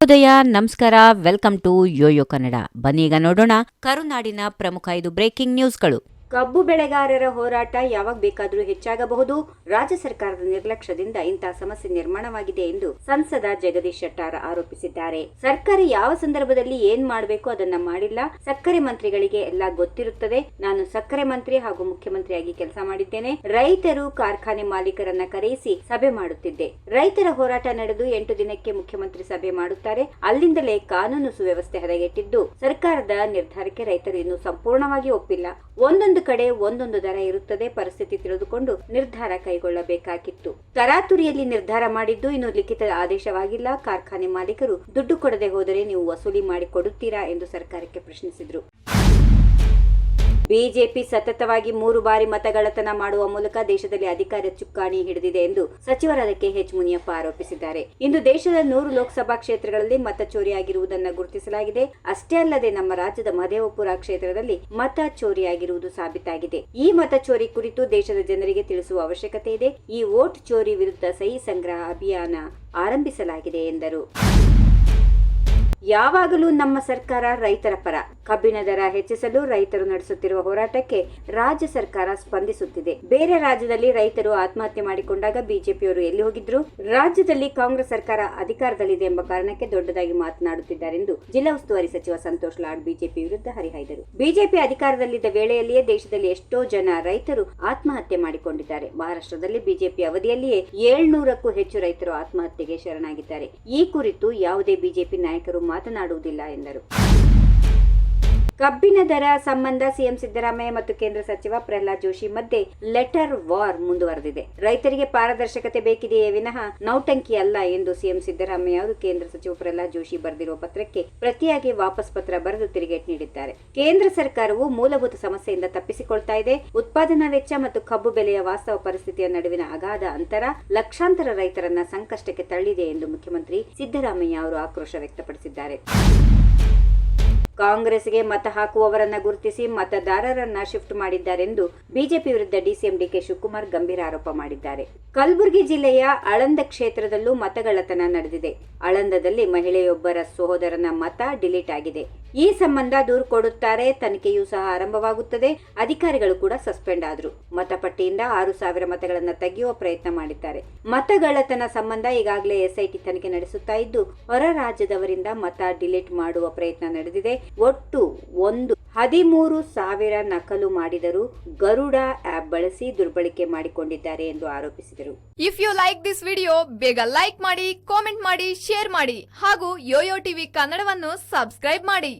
ಶುಭೋದಯ, ನಮಸ್ಕಾರ, welcome to Yoyo Kannada. ಬನ್ನೀಗ ನೋಡೋಣ ಕರುನಾಡಿನ ಪ್ರಮುಖ 5 ಬ್ರೇಕಿಂಗ್ ನ್ಯೂಸ್ಗಳು. ಕಬ್ಬು ಬೆಳೆಗಾರರ ಹೋರಾಟ ಯಾವಾಗ ಬೇಕಾದರೂ ಹೆಚ್ಚಾಗಬಹುದು. ರಾಜ್ಯ ಸರ್ಕಾರದ ನಿರ್ಲಕ್ಷ್ಯದಿಂದ ಇಂತಹ ಸಮಸ್ಯೆ ನಿರ್ಮಾಣವಾಗಿದೆ ಎಂದು ಸಂಸದ ಜಗದೀಶ್ ಶೆಟ್ಟಾರ್ ಆರೋಪಿಸಿದ್ದಾರೆ. ಸರ್ಕಾರ ಯಾವ ಸಂದರ್ಭದಲ್ಲಿ ಏನ್ ಮಾಡಬೇಕು ಅದನ್ನ ಮಾಡಿಲ್ಲ. ಸಕ್ಕರೆ ಮಂತ್ರಿಗಳಿಗೆ ಎಲ್ಲ ಗೊತ್ತಿರುತ್ತದೆ. ನಾನು ಸಕ್ಕರೆ ಮಂತ್ರಿ ಹಾಗೂ ಮುಖ್ಯಮಂತ್ರಿಯಾಗಿ ಕೆಲಸ ಮಾಡಿದ್ದೇನೆ. ರೈತರು ಕಾರ್ಖಾನೆ ಮಾಲೀಕರನ್ನ ಕರೆಯಿಸಿ ಸಭೆ ಮಾಡುತ್ತಿದ್ದೆ. ರೈತರ ಹೋರಾಟ ನಡೆದು 8 ದಿನಕ್ಕೆ ಮುಖ್ಯಮಂತ್ರಿ ಸಭೆ ಮಾಡುತ್ತಾರೆ. ಅಲ್ಲಿಂದಲೇ ಕಾನೂನು ಸುವ್ಯವಸ್ಥೆ ಹದಗೆಟ್ಟಿದ್ದು ಸರ್ಕಾರದ ನಿರ್ಧಾರಕ್ಕೆ ರೈತರು ಇನ್ನೂ ಸಂಪೂರ್ಣವಾಗಿ ಒಪ್ಪಿಲ್ಲ. ಒಂದೊಂದು ಕಡೆ ಒಂದೊಂದು ದರ ಇರುತ್ತದೆ. ಪರಿಸ್ಥಿತಿ ತಿಳಿದುಕೊಂಡು ನಿರ್ಧಾರ ಕೈಗೊಳ್ಳಬೇಕಾಗಿತ್ತು. ತರಾತುರಿಯಲ್ಲಿ ನಿರ್ಧಾರ ಮಾಡಿದ್ದು ಇನ್ನು ಲಿಖಿತ ಆದೇಶವಾಗಿಲ್ಲ. ಕಾರ್ಖಾನೆ ಮಾಲೀಕರು ದುಡ್ಡು ಕೊಡದೆ ಹೋದರೆ ನೀವು ವಸೂಲಿ ಮಾಡಿ ಕೊಡುತ್ತೀರಾ ಎಂದು ಸರ್ಕಾರಕ್ಕೆ ಪ್ರಶ್ನಿಸಿದ್ರು. ಬಿಜೆಪಿ ಸತತವಾಗಿ 3 ಬಾರಿ ಮತಗಳ್ಳತನ ಮಾಡುವ ಮೂಲಕ ದೇಶದಲ್ಲಿ ಅಧಿಕಾರ ಚುಕ್ಕಾಣಿ ಹಿಡಿದಿದೆ ಎಂದು ಸಚಿವರಾದ ಕೆಎಚ್ ಮುನಿಯಪ್ಪ ಆರೋಪಿಸಿದ್ದಾರೆ. ಇಂದು ದೇಶದ 100 ಲೋಕಸಭಾ ಕ್ಷೇತ್ರಗಳಲ್ಲಿ ಮತ ಚೋರಿಯಾಗಿರುವುದನ್ನು ಗುರುತಿಸಲಾಗಿದೆ. ಅಷ್ಟೇ ಅಲ್ಲದೆ ನಮ್ಮ ರಾಜ್ಯದ ಮಹದೇವಪುರ ಕ್ಷೇತ್ರದಲ್ಲಿ ಮತ ಚೋರಿಯಾಗಿರುವುದು ಸಾಬೀತಾಗಿದೆ. ಈ ಮತ ಚೋರಿ ಕುರಿತು ದೇಶದ ಜನರಿಗೆ ತಿಳಿಸುವ ಅವಶ್ಯಕತೆ ಇದೆ. ಈ ವೋಟ್ ಚೋರಿ ವಿರುದ್ಧ ಸಹಿ ಸಂಗ್ರಹ ಅಭಿಯಾನ ಆರಂಭಿಸಲಾಗಿದೆ ಎಂದರು. ಯಾವಾಗಲೂ ನಮ್ಮ ಸರ್ಕಾರ ರೈತರ ಪರ. ಕಬ್ಬಿನ ದರ ಹೆಚ್ಚಿಸಲು ರೈತರು ನಡೆಸುತ್ತಿರುವ ಹೋರಾಟಕ್ಕೆ ರಾಜ್ಯ ಸರ್ಕಾರ ಸ್ಪಂದಿಸುತ್ತಿದೆ. ಬೇರೆ ರಾಜ್ಯದಲ್ಲಿ ರೈತರು ಆತ್ಮಹತ್ಯೆ ಮಾಡಿಕೊಂಡಾಗ ಬಿಜೆಪಿಯವರು ಎಲ್ಲಿ ಹೋಗಿದ್ರು? ರಾಜ್ಯದಲ್ಲಿ ಕಾಂಗ್ರೆಸ್ ಸರ್ಕಾರ ಅಧಿಕಾರದಲ್ಲಿದೆ ಎಂಬ ಕಾರಣಕ್ಕೆ ದೊಡ್ಡದಾಗಿ ಮಾತನಾಡುತ್ತಿದ್ದಾರೆಂದು ಜಿಲ್ಲಾ ಉಸ್ತುವಾರಿ ಸಚಿವ ಸಂತೋಷ್ ಲಾಡ್ ಬಿಜೆಪಿ ವಿರುದ್ಧ ಹರಿಹಾಯ್ದರು. ಬಿಜೆಪಿ ಅಧಿಕಾರದಲ್ಲಿದ್ದ ವೇಳೆಯಲ್ಲಿಯೇ ದೇಶದಲ್ಲಿ ಎಷ್ಟೋ ಜನ ರೈತರು ಆತ್ಮಹತ್ಯೆ ಮಾಡಿಕೊಂಡಿದ್ದಾರೆ. ಮಹಾರಾಷ್ಟ್ರದಲ್ಲಿ ಬಿಜೆಪಿ ಅವಧಿಯಲ್ಲಿಯೇ 700ಕ್ಕೂ ಹೆಚ್ಚು ರೈತರು ಆತ್ಮಹತ್ಯೆಗೆ ಶರಣಾಗಿದ್ದಾರೆ. ಈ ಕುರಿತು ಯಾವುದೇ ಬಿಜೆಪಿ ನಾಯಕರು ಮಾತನಾಡುವುದಿಲ್ಲ ಎಂದರು. ಕಬ್ಬಿನ ದರ ಸಂಬಂಧ ಸಿಎಂ ಸಿದ್ದರಾಮಯ್ಯ ಮತ್ತು ಕೇಂದ್ರ ಸಚಿವ ಪ್ರಹ್ಲಾದ್ ಜೋಶಿ ಮಧ್ಯೆ ಲೆಟರ್ ವಾರ್ ಮುಂದುವರೆದಿದೆ. ರೈತರಿಗೆ ಪಾರದರ್ಶಕತೆ ಬೇಕಿದೆಯೇ ವಿನಃ ನೌಟಂಕಿ ಅಲ್ಲ ಎಂದು ಸಿಎಂ ಸಿದ್ದರಾಮಯ್ಯ ಅವರು ಕೇಂದ್ರ ಸಚಿವ ಪ್ರಹ್ಲಾದ್ ಜೋಶಿ ಬರೆದಿರುವ ಪತ್ರಕ್ಕೆ ಪ್ರತಿಯಾಗಿ ವಾಪಸ್ ಪತ್ರ ಬರೆದು ತಿರುಗೇಟು ನೀಡಿದ್ದಾರೆ. ಕೇಂದ್ರ ಸರ್ಕಾರವು ಮೂಲಭೂತ ಸಮಸ್ಯೆಯಿಂದ ತಪ್ಪಿಸಿಕೊಳ್ತಾ ಇದೆ. ಉತ್ಪಾದನಾ ವೆಚ್ಚ ಮತ್ತು ಕಬ್ಬು ಬೆಲೆಯ ವಾಸ್ತವ ಪರಿಸ್ಥಿತಿಯ ನಡುವಿನ ಅಗಾಧ ಅಂತರ ಲಕ್ಷಾಂತರ ರೈತರನ್ನ ಸಂಕಷ್ಟಕ್ಕೆ ತಳ್ಳಿದೆ ಎಂದು ಮುಖ್ಯಮಂತ್ರಿ ಸಿದ್ದರಾಮಯ್ಯ ಅವರು ಆಕ್ರೋಶ ವ್ಯಕ್ತಪಡಿಸಿದ್ದಾರೆ. ಕಾಂಗ್ರೆಸ್ಗೆ ಮತ ಹಾಕುವವರನ್ನ ಗುರುತಿಸಿ ಮತದಾರರನ್ನ ಶಿಫ್ಟ್ ಮಾಡಿದ್ದಾರೆಂದು ಬಿಜೆಪಿ ವಿರುದ್ಧ ಡಿಸಿಎಂ ಡಿಕೆ ಶಿವಕುಮಾರ್ ಗಂಭೀರ ಆರೋಪ ಮಾಡಿದ್ದಾರೆ. ಕಲಬುರಗಿ ಜಿಲ್ಲೆಯ ಆಳಂದ ಕ್ಷೇತ್ರದಲ್ಲೂ ಮತಗಳ್ಳತನ ನಡೆದಿದೆ. ಆಳಂದದಲ್ಲಿ ಮಹಿಳೆಯೊಬ್ಬರ ಸಹೋದರನ ಮತ ಡಿಲೀಟ್ ಆಗಿದೆ. ಈ ಸಂಬಂಧ ದೂರು ಕೊಡುತ್ತಾರೆ. ತನಿಖೆಯೂ ಸಹ ಆರಂಭವಾಗುತ್ತದೆ. ಅಧಿಕಾರಿಗಳು ಕೂಡ ಸಸ್ಪೆಂಡ್ ಆದ್ರು. ಮತಪಟ್ಟಿಯಿಂದ 6,000 ಮತಗಳನ್ನು ತೆಗೆಯುವ ಪ್ರಯತ್ನ ಮಾಡಿದ್ದಾರೆ. ಮತಗಳ್ಳತನ ಸಂಬಂಧ ಈಗಾಗಲೇ ಎಸ್ಐಟಿ ತನಿಖೆ ನಡೆಸುತ್ತಾ ಇದ್ದು ಹೊರ ರಾಜ್ಯದವರಿಂದ ಮತ ಡಿಲೀಟ್ ಮಾಡುವ ಪ್ರಯತ್ನ ನಡೆದಿದೆ. ಒಟ್ಟು 13,000 ನಕಲು ಮಾಡಿದರೂ ಗರುಡ ಆಪ್ ಬಳಸಿ ದುರ್ಬಳಕೆ ಮಾಡಿಕೊಂಡಿದ್ದಾರೆ ಎಂದು ಆರೋಪಿಸಿದರು. If you like this video ಬೇಗ ಲೈಕ್ ಮಾಡಿ, ಕಾಮೆಂಟ್ ಮಾಡಿ, ಶೇರ್ ಮಾಡಿ ಹಾಗೂ ಯೋಯೋ ಟಿವಿ ಕನ್ನಡವನ್ನು ಸಬ್ಸ್ಕ್ರೈಬ್ ಮಾಡಿ.